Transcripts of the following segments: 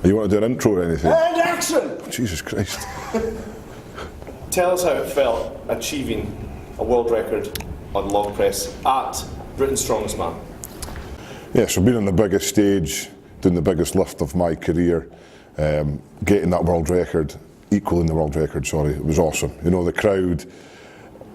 You want to do an intro or anything? And action! Jesus Christ. Tell us how it felt achieving a world record on log press at Britain's Strongest Man. Yeah, so being on the biggest stage, doing the biggest lift of my career, getting that world record, equaling the world record, sorry, it was awesome. You know, the crowd,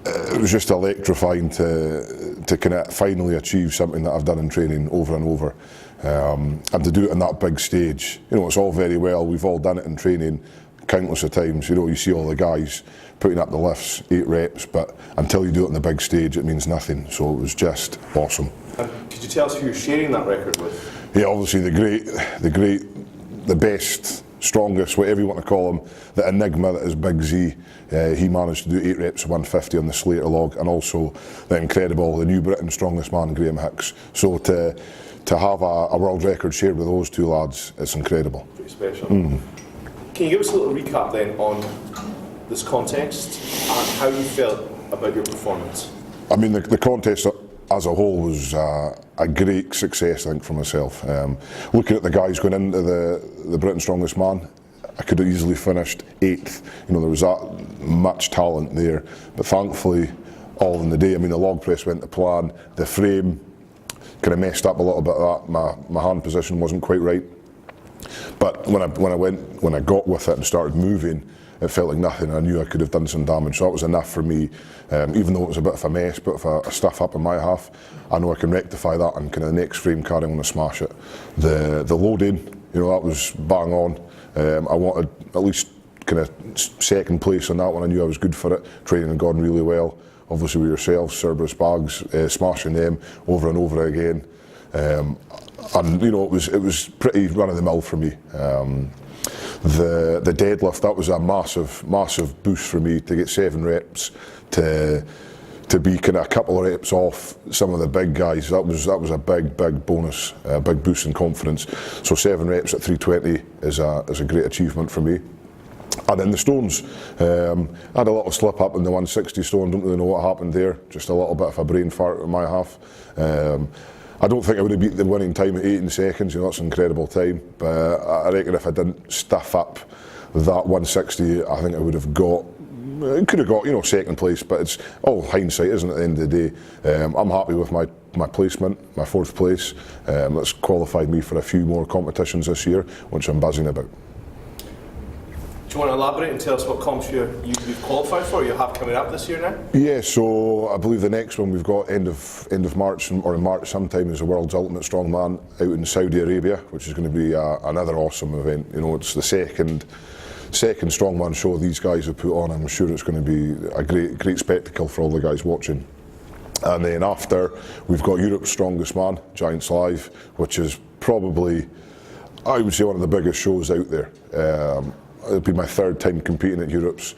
it was just electrifying to kind of finally achieve something that I've done in training over and over. And to do it on that big stage, you know, it's all very well, we've all done it in training countless of times. You know, you see all the guys putting up the lifts, 8 reps, but until you do it on the big stage, it means nothing. So it was just awesome. And could you tell us who you're sharing that record with? Yeah, obviously the best, strongest, whatever you want to call him, the enigma that is Big Z. He managed to do 8 reps of 150 on the Slater log, and also the incredible, the new Britain's Strongest Man, Graham Hicks. So to have a world record shared with those two lads, it's incredible. Pretty special. Can you give us a little recap then on this contest and how you felt about your performance? I mean, the contest as a whole was a great success, I think, for myself. Looking at the guys going into the Britain's Strongest Man, I could have easily finished 8th. You know, there was that much talent there, but thankfully, all in the day. I mean, the log press went to plan, the frame kind of messed up a little bit of that. My hand position wasn't quite right, but when I got with it and started moving, it felt like nothing. I knew I could have done some damage, so that was enough for me. Even though it was a bit of a mess, bit of a stuff up in my half, I know I can rectify that and kind of the next frame carry on and smash it. The loading, you know, that was bang on. I wanted at least kind of second place on that one. I knew I was good for it. Training had gone really well. Obviously with yourselves, CERBERUS bags, smashing them over and over again. And you know, it was pretty run of the mill for me. The deadlift, that was a massive boost for me to get 7 reps, to be kind of a couple of reps off some of the big guys. That was a big bonus, a big boost in confidence. So 7 reps at 320 is a great achievement for me. And then the stones, I had a little slip up in the 160 stone, don't really know what happened there, just a little bit of a brain fart in my half. I don't think I would have beat the winning time at 18 seconds, you know, that's an incredible time, but I reckon if I didn't stuff up that 160, I think I would have got, could have got, you know, second place, but it's all hindsight, isn't it, at the end of the day. I'm happy with my placement, my 4th place. That's qualified me for a few more competitions this year, which I'm buzzing about. Do you want to elaborate and tell us what comps you've qualified for, you have coming up this year now? Yeah, so I believe the next one we've got end of March, or in March sometime, is the World's Ultimate Strongman out in Saudi Arabia, which is going to be another awesome event. You know, it's the second strongman show these guys have put on. I'm sure it's going to be a great spectacle for all the guys watching. And then after, we've got Europe's Strongest Man, Giants Live, which is probably, I would say, one of the biggest shows out there. It'll be my 3rd time competing at Europe's.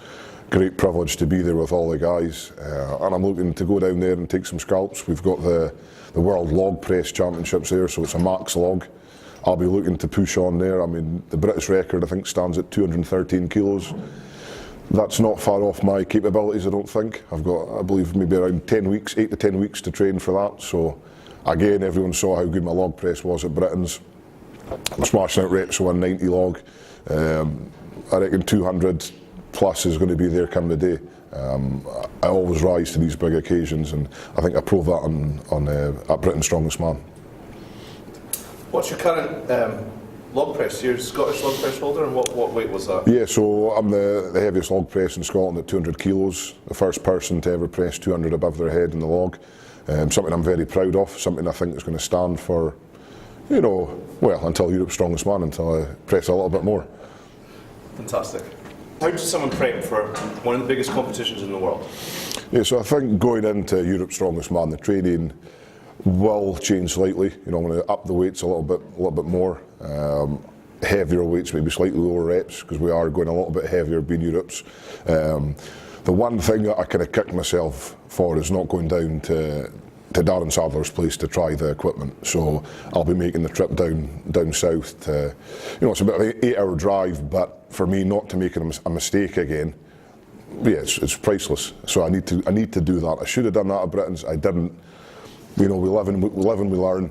Great privilege to be there with all the guys, and I'm looking to go down there and take some scalps. We've got the World Log Press Championships there, so it's a max log. I'll be looking to push on there. I mean, the British record I think stands at 213 kilos. That's not far off my capabilities, I don't think. I've got, I believe, maybe around 10 weeks, 8 to 10 weeks to train for that. So again, everyone saw how good my log press was at Britain's. I'm smashing out reps of 190 log. I reckon 200 plus is going to be there come the day. I always rise to these big occasions, and I think I proved that at Britain's Strongest Man. What's your current log press? You're Scottish log press holder, and what weight was that? Yeah, so I'm the heaviest log press in Scotland at 200 kilos, the first person to ever press 200 above their head in the log. Something I'm very proud of, something I think is going to stand for, you know, well, until Europe's Strongest Man, until I press a little bit more. Fantastic. How does someone prep for one of the biggest competitions in the world? Yeah, so I think going into Europe's Strongest Man, the training will change slightly. You know, I'm going to up the weights a little bit more. Heavier weights, maybe slightly lower reps, because we are going a little bit heavier being Europe's. The one thing that I kind of kick myself for is not going down to Darren Sadler's place to try the equipment. So I'll be making the trip down south to, you know, it's a bit of an 8-hour drive, but for me not to make a mistake again, yeah, it's priceless. So I need to do that. I should have done that at Britain's. I didn't. You know, we live and we learn.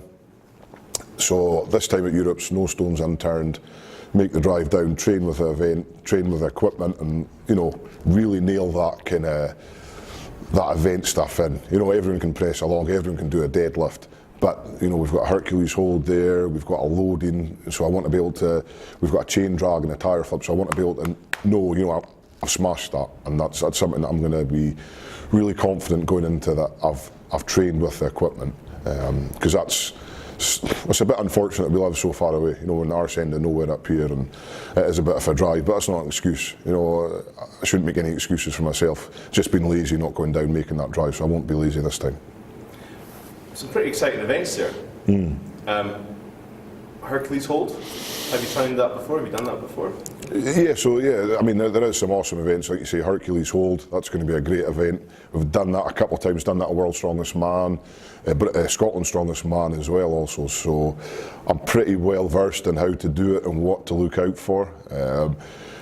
So this time at Europe's, no stones unturned. make the drive down, train with the event, train with the equipment, and really nail that kind of that event stuff in. Everyone can press along, everyone can do a deadlift, but we've got a Hercules hold there, we've got a loading, so I want to be able to. We've got a chain drag and a tire flip, so I want to be able to know, I've smashed that, and that's something that I'm going to be really confident going into that. I've trained with the equipment, because it's a bit unfortunate we live so far away, in our end of nowhere up here, and it is a bit of a drive, but that's not an excuse. I shouldn't make any excuses for myself. Just being lazy, not going down, making that drive, so I won't be lazy this time. Some pretty exciting events there. Hercules hold, have you tried that before? Have you done that before? Yeah, I mean, there is some awesome events, like you say, Hercules hold, that's going to be a great event. We've done that a couple of times, done that at World's Strongest Man, Scotland's Strongest Man as well also, so I'm pretty well versed in how to do it and what to look out for.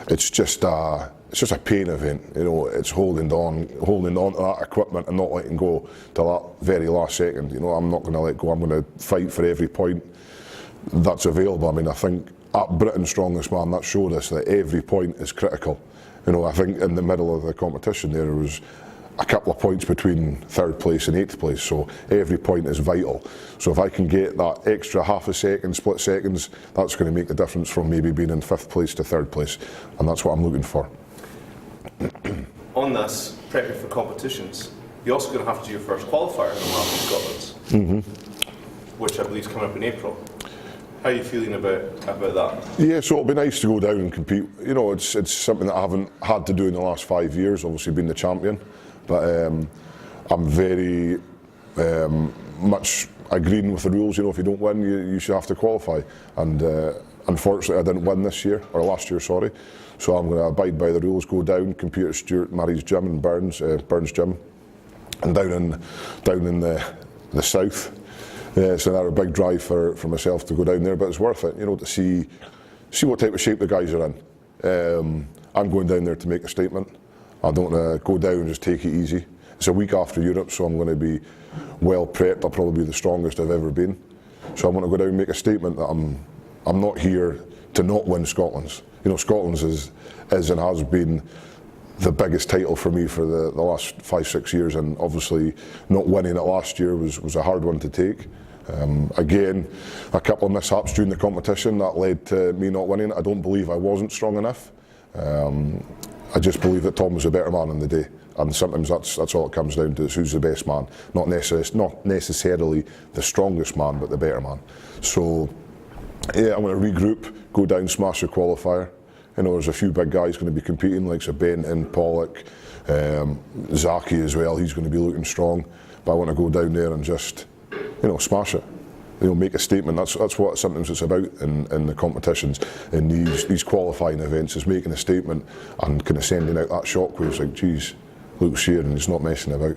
It's just a pain event, it's holding on to that equipment and not letting go till that very last second. I'm not going to let go, I'm going to fight for every point that's available. I mean, I think at Britain's Strongest Man, that showed us that every point is critical. I think in the middle of the competition there was a couple of points between 3rd place and 8th place, so every point is vital. So if I can get that extra half a second, split seconds, that's going to make the difference from maybe being in 5th place to 3rd place, and that's what I'm looking for. On this, prepping for competitions, you're also going to have to do your first qualifier in the Marathon Scotland, which I believe is coming up in April. How are you feeling about that? Yeah, so it'll be nice to go down and compete. It's something that I haven't had to do in the last 5 years, obviously being the champion, but I'm very much agreeing with the rules. If you don't win, you should have to qualify, and unfortunately I didn't win this year, or last year, sorry, so I'm going to abide by the rules, go down, compete at Stuart Murray's gym in Burns gym, and down in the south. It's another big drive for myself to go down there, but it's worth it, to see what type of shape the guys are in. I'm going down there to make a statement. I don't want to go down and just take it easy. It's a week after Europe, so I'm going to be well prepped. I'll probably be the strongest I've ever been. So I want to go down and make a statement that I'm not here to not win Scotland's. Scotland's is and has been the biggest title for me for the last 5-6 years, and obviously not winning it last year was a hard one to take. Again, a couple of mishaps during the competition that led to me not winning. I don't believe I wasn't strong enough. I just believe that Tom was a better man on the day, and sometimes that's all it comes down to, is who's the best man, not necessarily the strongest man, but the better man. So yeah, I'm going to regroup, go down, smash the qualifier. There's a few big guys going to be competing, like Benton, Pollock, Zaki as well. He's going to be looking strong, but I want to go down there and just, smash it. Make a statement. That's what sometimes it's about in the competitions, in these qualifying events, is making a statement and kind of sending out that shockwave. Like, geez, Luke's here and he's not messing about.